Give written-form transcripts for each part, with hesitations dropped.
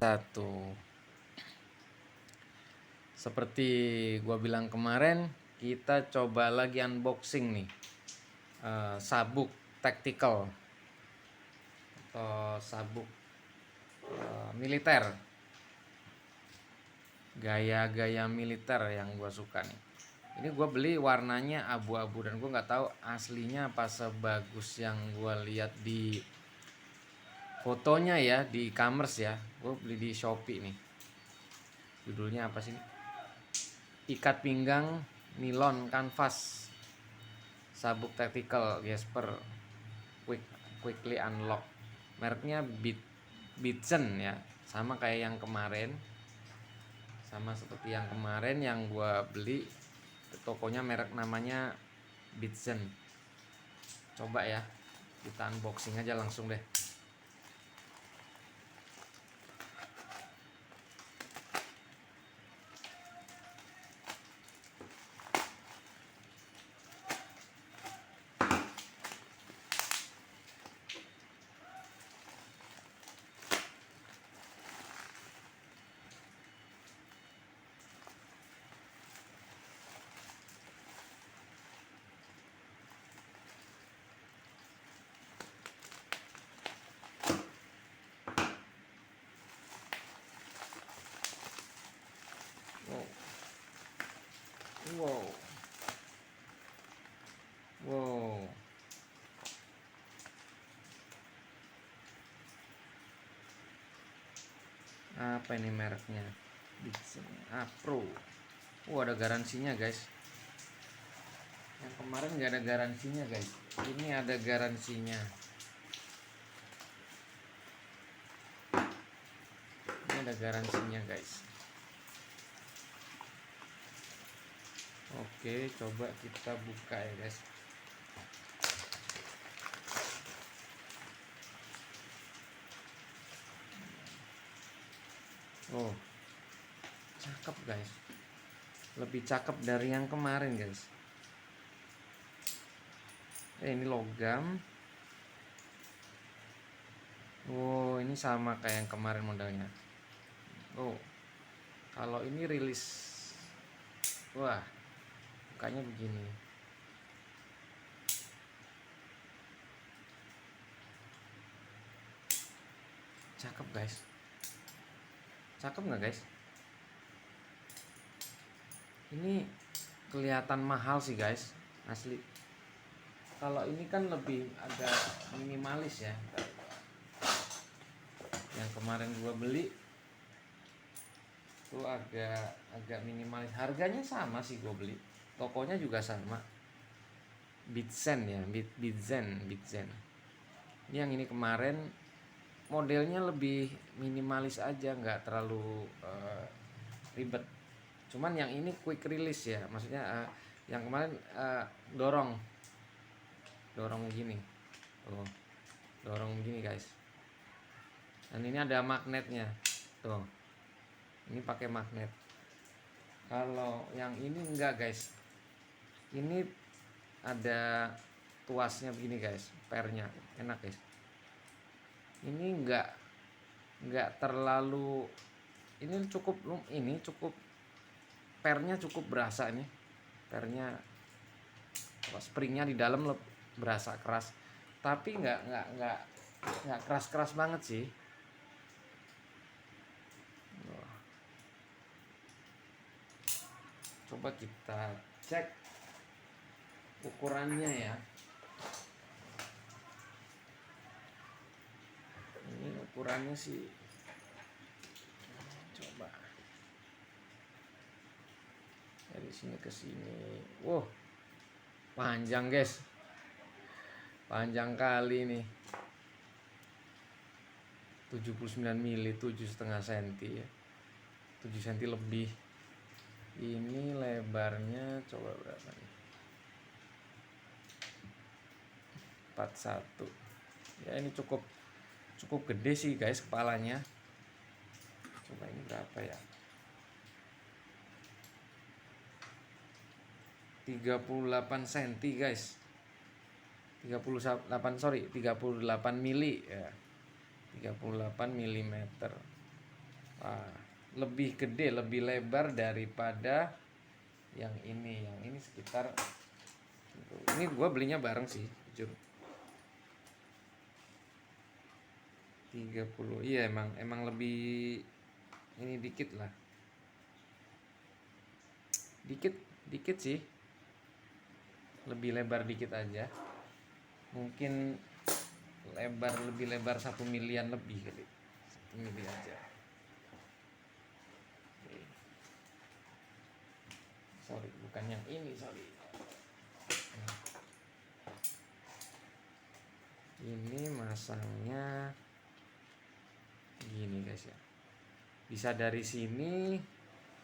Satu. Seperti gua bilang kemarin, kita coba lagi unboxing nih sabuk tactical atau sabuk militer, gaya-gaya militer yang gua suka nih. Ini gua beli warnanya abu-abu dan gua nggak tahu aslinya apa sebagus yang gua lihat di fotonya ya, di e-commerce ya. Gua beli di Shopee nih. Judulnya apa sih? Ikat pinggang nilon kanvas sabuk tactical Jasper quickly unlock. Mereknya Bitsen ya, sama kayak yang kemarin, sama seperti yang kemarin yang gua beli. Tokonya merek namanya Bitsen. Coba ya, kita unboxing aja langsung deh. Wow. Wow. Apa ini mereknya? Bitsen Pro. Ada garansinya guys. Yang kemarin nggak ada garansinya guys. Ini ada garansinya. Ini ada garansinya guys. Oke, coba kita buka ya guys. Cakep guys. Lebih cakep dari yang kemarin guys. Ini logam. Ini sama kayak yang kemarin modelnya. Kalau ini rilis. Bukanya begini. Cakep guys. Cakep nggak guys? Ini kelihatan mahal sih guys, asli. Kalau ini kan lebih agak minimalis ya. Yang kemarin gua beli tuh agak minimalis. Harganya sama sih gua beli. Tokonya juga sama. Bitsen ya, Bitsen. Ini yang ini kemarin modelnya lebih minimalis aja, nggak terlalu ribet. Cuman yang ini quick release ya, maksudnya yang kemarin dorong begini. Dorong begini guys. Dan ini ada magnetnya. Tuh. Ini pakai magnet. Kalau yang ini enggak guys. Ini ada tuasnya begini guys, pernya. Enak guys. Ini enggak terlalu, ini cukup pernya cukup berasa ini. Pernya springnya di dalam berasa keras. Tapi enggak keras-keras banget sih. Coba kita cek ukurannya ya. Ini ukurannya sih, coba dari sini ke sini. Panjang guys, panjang kali nih. 79 mili, 7,5 cm ya. 7 cm lebih. Ini lebarnya coba berapa nih? 41. Ya ini cukup gede sih guys kepalanya. Coba ini berapa ya? 38 cm guys. 38 mili ya. 38 mm. lebih gede, lebih lebar daripada yang ini. Yang ini sekitar, ini gue belinya bareng sih jujur, 30. Iya, emang lebih ini dikit lah, dikit dikit sih, lebih lebar dikit aja, mungkin lebih lebar 1 milian lebih kali, 1 mili aja. Oke. Sorry, bukan yang ini, sorry. Ini masangnya gini guys ya, bisa dari sini,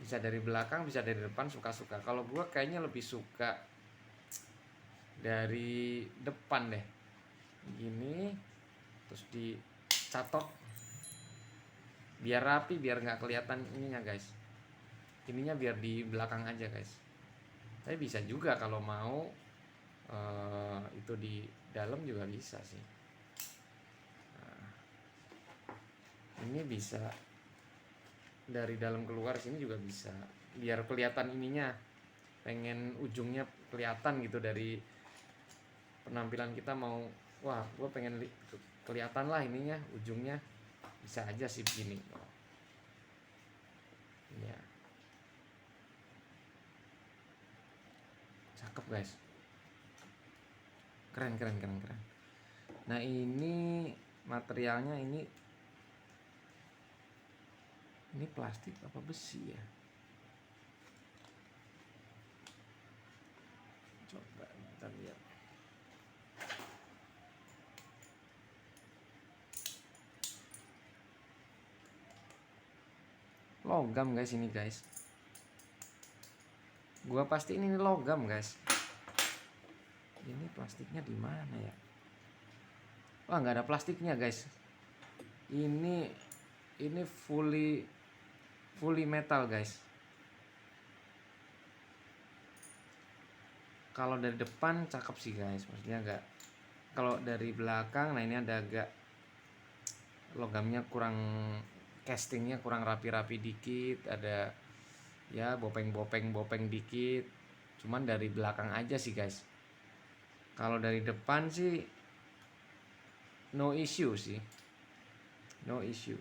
bisa dari belakang, bisa dari depan, suka-suka. Kalau gua kayaknya lebih suka dari depan deh, gini, terus dicatok biar rapi, biar nggak kelihatan ininya guys, ininya biar di belakang aja guys. Tapi bisa juga kalau mau itu di dalam juga bisa sih. Nah, ini bisa dari dalam keluar sini juga bisa, biar kelihatan ininya, pengen ujungnya kelihatan gitu dari penampilan kita, mau wah gue pengen kelihatan lah ininya, ujungnya, bisa aja sih begini ya. Cakep guys, keren. Nah ini materialnya, ini plastik apa besi ya, coba kita lihat. Logam guys ini guys, gua pasti ini logam guys. Ini plastiknya di mana ya? Wah, nggak ada plastiknya guys. Ini fully metal guys. Kalau dari depan cakep sih guys, maksudnya nggak. Kalau dari belakang, nah ini ada agak logamnya kurang, castingnya kurang rapi-rapi dikit, ada ya bopeng dikit. Cuman dari belakang aja sih guys. Kalau dari depan sih no issue sih, no issue.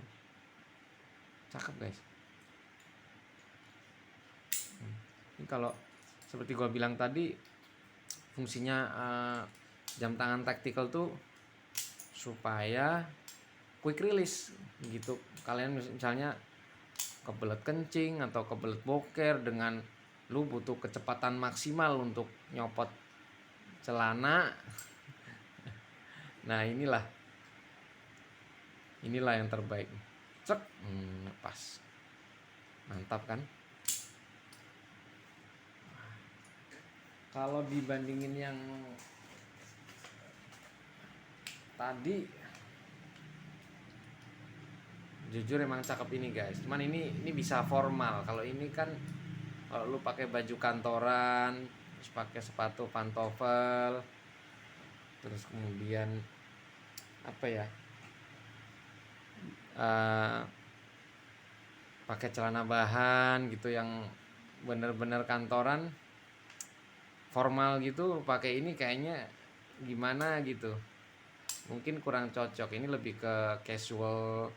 Cakep guys. Ini kalau seperti gua bilang tadi, fungsinya jam tangan tactical tuh supaya quick release gitu. Kalian misalnya kebelet kencing atau kebelet boker, dengan lu butuh kecepatan maksimal untuk nyopot celana. Nah inilah yang terbaik. Cek, pas, mantap kan. Kalau dibandingin yang tadi, jujur emang cakep ini guys. Cuman ini bisa formal. Kalau ini kan kalau lu pakai baju kantoran, terus pakai sepatu pantofel, terus kemudian apa ya, pakai celana bahan gitu yang bener-bener kantoran, formal gitu, pakai ini kayaknya gimana gitu, mungkin kurang cocok. Ini lebih ke casual,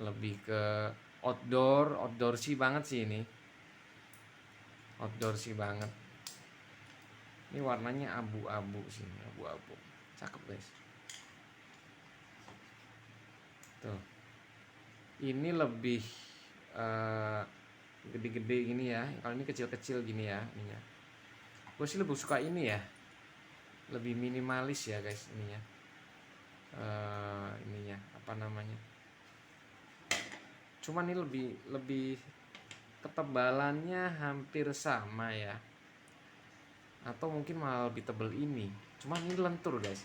lebih ke outdoor sih banget sih ini. Outdoor sih banget. Ini warnanya abu-abu sih, abu-abu. Cakep guys. Tuh. Ini lebih gede-gede gini ya. Kalau ini kecil-kecil gini ya ininya. Gue sih lebih suka ini ya. Lebih minimalis ya guys ininya. Ininya apa namanya? Cuman ini lebih ketebalannya hampir sama ya, atau mungkin malah lebih tebal ini. Cuman ini lentur guys,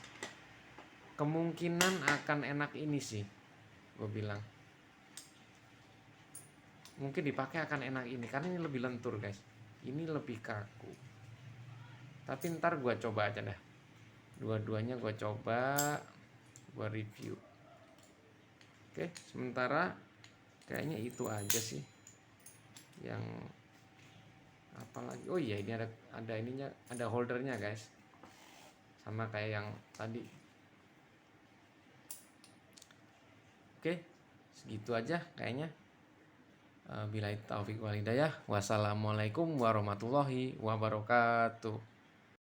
kemungkinan akan enak ini sih, gue bilang mungkin dipakai akan enak ini, karena ini lebih lentur guys, ini lebih kaku. Tapi ntar gue coba aja dah, dua-duanya gue coba, gue review. Oke, sementara Kayaknya itu aja sih yang apalagi. Oh iya, ini ada ininya, ada holdernya guys, sama kayak yang tadi. Oke, segitu aja kayaknya. Billahi taufik wal hidayah. Wassalamualaikum warahmatullahi wabarakatuh.